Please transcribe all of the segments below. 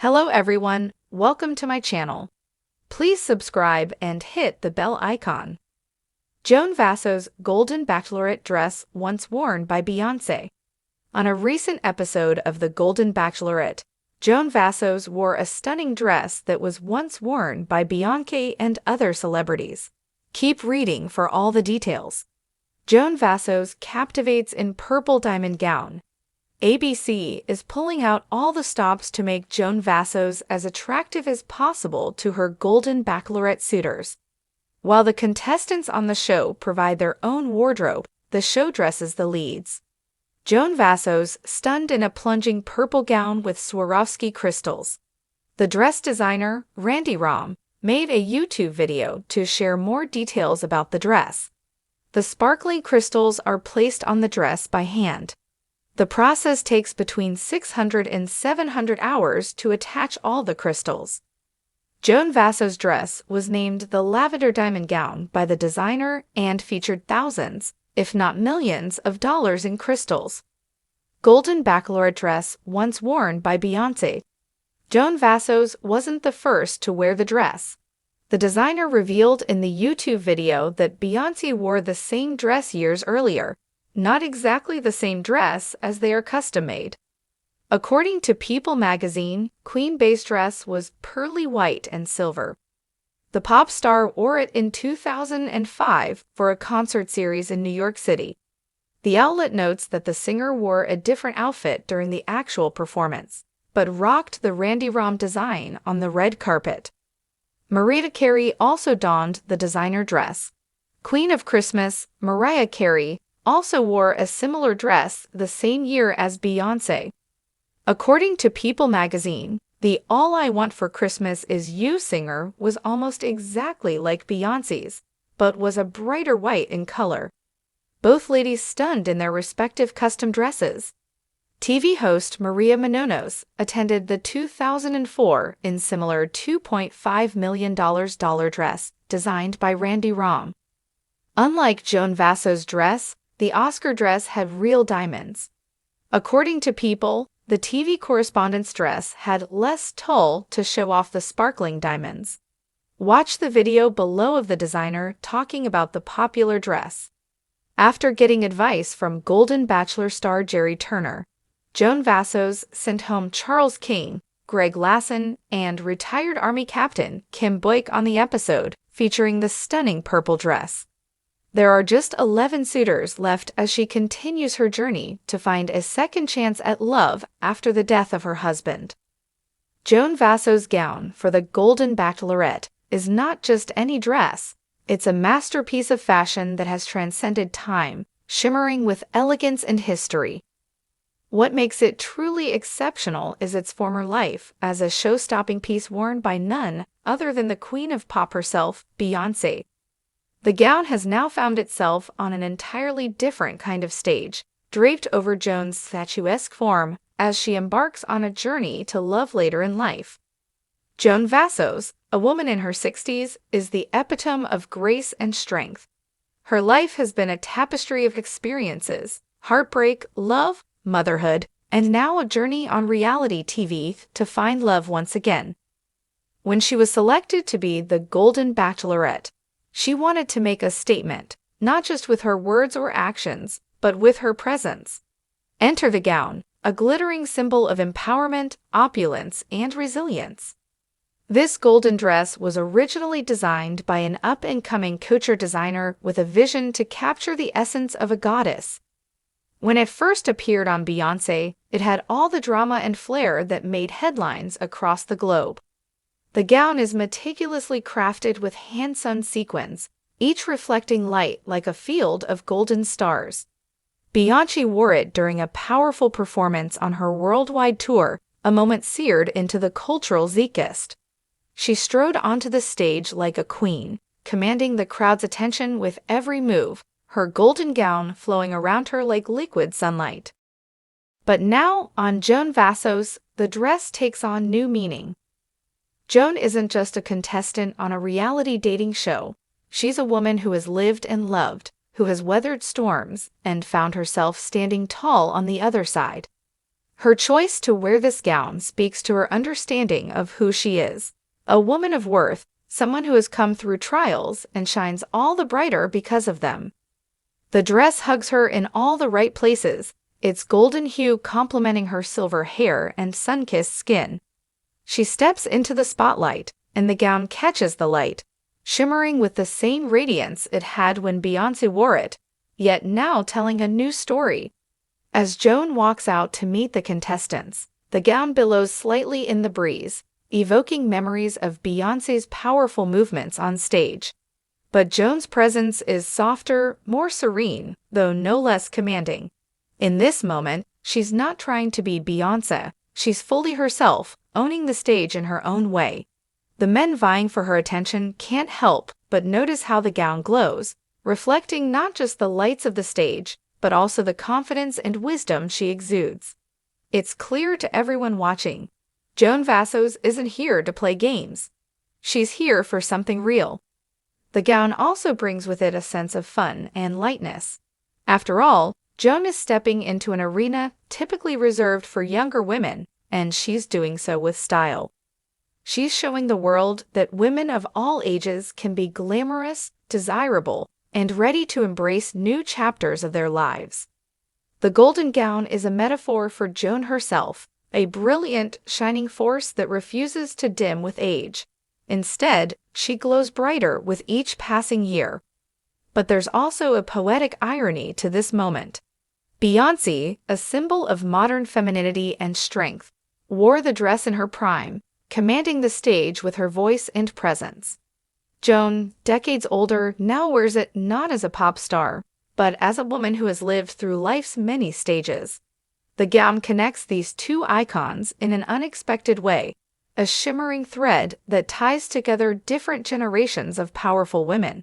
Hello everyone, welcome to my channel. Please subscribe and hit the bell icon. Joan Vassos' golden bachelorette dress once worn by Beyoncé. On a recent episode of The Golden Bachelorette, Joan Vassos wore a stunning dress that was once worn by Beyoncé and other celebrities. Keep reading for all the details. Joan Vassos captivates in purple diamond gown. ABC is pulling out all the stops to make Joan Vassos as attractive as possible to her golden bachelorette suitors. While the contestants on the show provide their own wardrobe, the show dresses the leads. Joan Vassos stunned in a plunging purple gown with Swarovski crystals. The dress designer, Randy Rahm, made a YouTube video to share more details about the dress. The sparkling crystals are placed on the dress by hand. The process takes between 600 and 700 hours to attach all the crystals. Joan Vassos' dress was named the Lavender Diamond Gown by the designer and featured thousands, if not millions, of dollars in crystals. Golden Bachelorette dress once worn by Beyoncé. Joan Vassos wasn't the first to wear the dress. The designer revealed in the YouTube video that Beyoncé wore the same dress years earlier. Not exactly the same dress as they are custom-made. According to People magazine, Queen Bey's dress was pearly white and silver. The pop star wore it in 2005 for a concert series in New York City. The outlet notes that the singer wore a different outfit during the actual performance, but rocked the Randy Rahm design on the red carpet. Mariah Carey also donned the designer dress. Queen of Christmas, Mariah Carey, also wore a similar dress the same year as Beyoncé. According to People magazine, the All I Want for Christmas Is You singer was almost exactly like Beyoncé's, but was a brighter white in color. Both ladies stunned in their respective custom dresses. TV host Maria Menounos attended the 2004 in similar $2.5 million dress designed by Randy Rahm. Unlike Joan Vassos' dress, the Oscar dress had real diamonds. According to People, the TV correspondent's dress had less tulle to show off the sparkling diamonds. Watch the video below of the designer talking about the popular dress. After getting advice from Golden Bachelor star Jerry Turner, Joan Vassos sent home Charles King, Greg Lasson, and retired Army Captain Kim Boyk on the episode, featuring the stunning purple dress. There are just 11 suitors left as she continues her journey to find a second chance at love after the death of her husband. Joan Vassos' gown for the Golden Bachelorette is not just any dress, it's a masterpiece of fashion that has transcended time, shimmering with elegance and history. What makes it truly exceptional is its former life as a show-stopping piece worn by none other than the queen of pop herself, Beyoncé. The gown has now found itself on an entirely different kind of stage, draped over Joan's statuesque form as she embarks on a journey to love later in life. Joan Vassos, a woman in her 60s, is the epitome of grace and strength. Her life has been a tapestry of experiences, heartbreak, love, motherhood, and now a journey on reality TV to find love once again. When she was selected to be the Golden Bachelorette, she wanted to make a statement, not just with her words or actions, but with her presence. Enter the gown, a glittering symbol of empowerment, opulence, and resilience. This golden dress was originally designed by an up-and-coming couture designer with a vision to capture the essence of a goddess. When it first appeared on Beyoncé, it had all the drama and flair that made headlines across the globe. The gown is meticulously crafted with hand-sewn sequins, each reflecting light like a field of golden stars. Beyoncé wore it during a powerful performance on her worldwide tour, a moment seared into the cultural zeitgeist. She strode onto the stage like a queen, commanding the crowd's attention with every move, her golden gown flowing around her like liquid sunlight. But now, on Joan Vassos, the dress takes on new meaning. Joan isn't just a contestant on a reality dating show. She's a woman who has lived and loved, who has weathered storms, and found herself standing tall on the other side. Her choice to wear this gown speaks to her understanding of who she is. A woman of worth, someone who has come through trials and shines all the brighter because of them. The dress hugs her in all the right places, its golden hue complementing her silver hair and sun-kissed skin. She steps into the spotlight, and the gown catches the light, shimmering with the same radiance it had when Beyoncé wore it, yet now telling a new story. As Joan walks out to meet the contestants, the gown billows slightly in the breeze, evoking memories of Beyoncé's powerful movements on stage. But Joan's presence is softer, more serene, though no less commanding. In this moment, she's not trying to be Beyoncé, she's fully herself, owning the stage in her own way. The men vying for her attention can't help but notice how the gown glows, reflecting not just the lights of the stage, but also the confidence and wisdom she exudes. It's clear to everyone watching, Joan Vassos isn't here to play games. She's here for something real. The gown also brings with it a sense of fun and lightness. After all, Joan is stepping into an arena typically reserved for younger women, and she's doing so with style. She's showing the world that women of all ages can be glamorous, desirable, and ready to embrace new chapters of their lives. The golden gown is a metaphor for Joan herself, a brilliant, shining force that refuses to dim with age. Instead, she glows brighter with each passing year. But there's also a poetic irony to this moment. Beyoncé, a symbol of modern femininity and strength, wore the dress in her prime, commanding the stage with her voice and presence. Joan, decades older, now wears it not as a pop star, but as a woman who has lived through life's many stages. The gown connects these two icons in an unexpected way, a shimmering thread that ties together different generations of powerful women.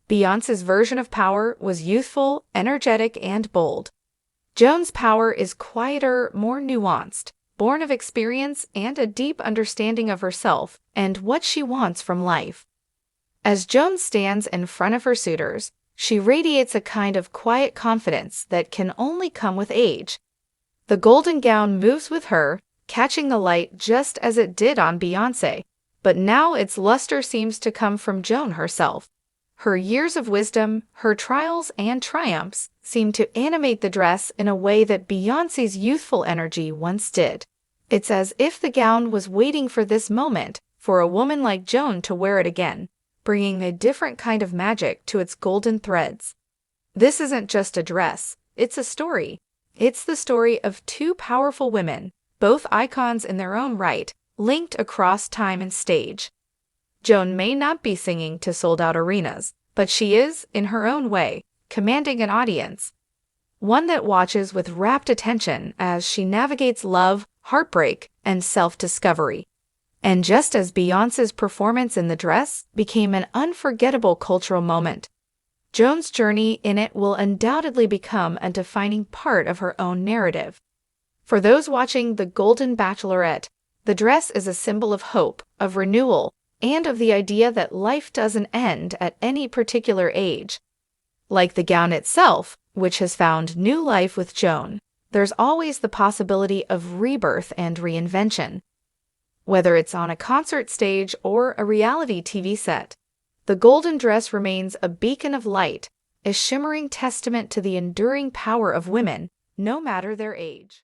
Beyoncé's version of power was youthful, energetic, and bold. Joan's power is quieter, more nuanced, born of experience and a deep understanding of herself and what she wants from life. As Joan stands in front of her suitors, she radiates a kind of quiet confidence that can only come with age. The golden gown moves with her, catching the light just as it did on Beyoncé, but now its luster seems to come from Joan herself. Her years of wisdom, her trials and triumphs, seem to animate the dress in a way that Beyoncé's youthful energy once did. It's as if the gown was waiting for this moment, for a woman like Joan to wear it again, bringing a different kind of magic to its golden threads. This isn't just a dress, it's a story. It's the story of two powerful women, both icons in their own right, linked across time and stage. Joan may not be singing to sold-out arenas, but she is, in her own way, commanding an audience, one that watches with rapt attention as she navigates love, heartbreak, and self-discovery. And just as Beyoncé's performance in the dress became an unforgettable cultural moment, Joan's journey in it will undoubtedly become a defining part of her own narrative. For those watching The Golden Bachelorette, the dress is a symbol of hope, of renewal, and of the idea that life doesn't end at any particular age. Like the gown itself, which has found new life with Joan, there's always the possibility of rebirth and reinvention. Whether it's on a concert stage or a reality TV set, the golden dress remains a beacon of light, a shimmering testament to the enduring power of women, no matter their age.